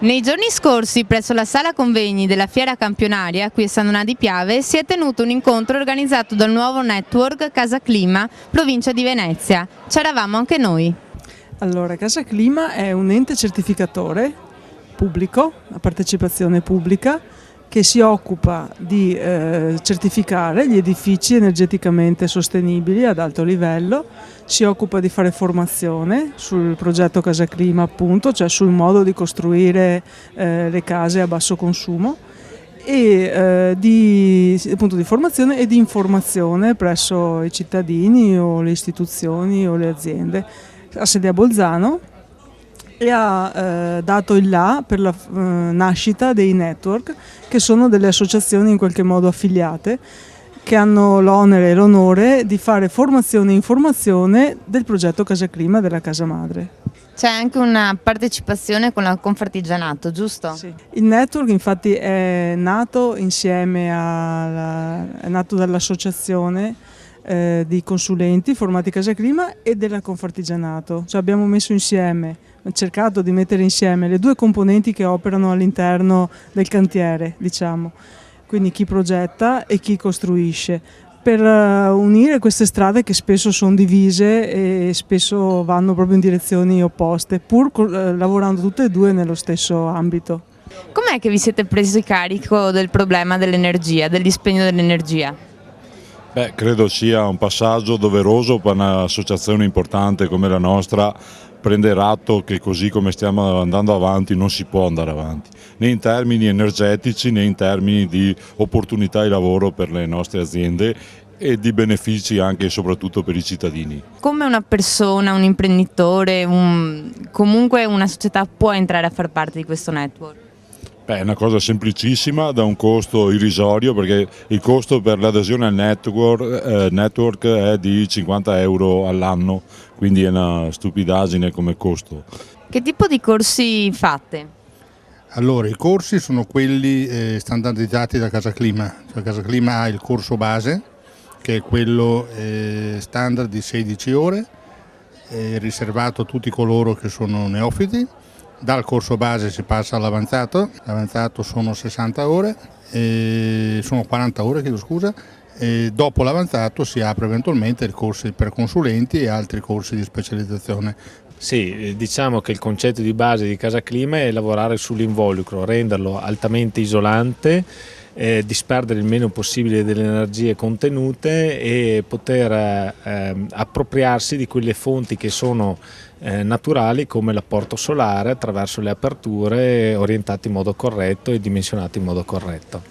Nei giorni scorsi, presso la sala convegni della Fiera Campionaria, qui a San Donà di Piave, si è tenuto un incontro organizzato dal nuovo network Casa Clima, provincia di Venezia. C'eravamo anche noi. Allora, Casa Clima è un ente certificatore pubblico, a partecipazione pubblica, che si occupa di certificare gli edifici energeticamente sostenibili ad alto livello, si occupa di fare formazione sul progetto Casa Clima, appunto, cioè sul modo di costruire le case a basso consumo, e appunto di formazione e di informazione presso i cittadini o le istituzioni o le aziende. Ha sede a Bolzano e ha dato il là per la nascita dei network, che sono delle associazioni in qualche modo affiliate, che hanno l'onere e l'onore di fare formazione e informazione del progetto Casa Clima della casa madre. C'è anche una partecipazione con la Confartigianato, giusto? Sì. Il network infatti è nato insieme è nato dall'associazione di consulenti formati Casa Clima e della Confartigianato. Cioè abbiamo messo insieme, cercato di mettere insieme le due componenti che operano all'interno del cantiere, diciamo, quindi chi progetta e chi costruisce, per unire queste strade che spesso sono divise e spesso vanno proprio in direzioni opposte, pur lavorando tutte e due nello stesso ambito. Com'è che vi siete presi carico del problema dell'energia, del dispendio dell'energia? Credo sia un passaggio doveroso per un'associazione importante come la nostra prendere atto che così come stiamo andando avanti non si può andare avanti, né in termini energetici né in termini di opportunità di lavoro per le nostre aziende e di benefici anche e soprattutto per i cittadini. Come una persona, un imprenditore, comunque una società può entrare a far parte di questo network? È una cosa semplicissima, da un costo irrisorio, perché il costo per l'adesione al network è di 50 euro all'anno, quindi è una stupidaggine come costo. Che tipo di corsi fate? Allora, i corsi sono quelli standardizzati da Casa Clima. Cioè, Casa Clima ha il corso base, che è quello standard di 16 ore, riservato a tutti coloro che sono neofiti. Dal corso base si passa all'avanzato, l'avanzato sono 60 ore, sono 40 ore, chiedo scusa, e dopo l'avanzato si apre eventualmente il corso per consulenti e altri corsi di specializzazione. Sì, diciamo che il concetto di base di Casa Clima è lavorare sull'involucro, renderlo altamente isolante, disperdere il meno possibile delle energie contenute e poter appropriarsi di quelle fonti che sono naturali, come l'apporto solare, attraverso le aperture orientate in modo corretto e dimensionate in modo corretto.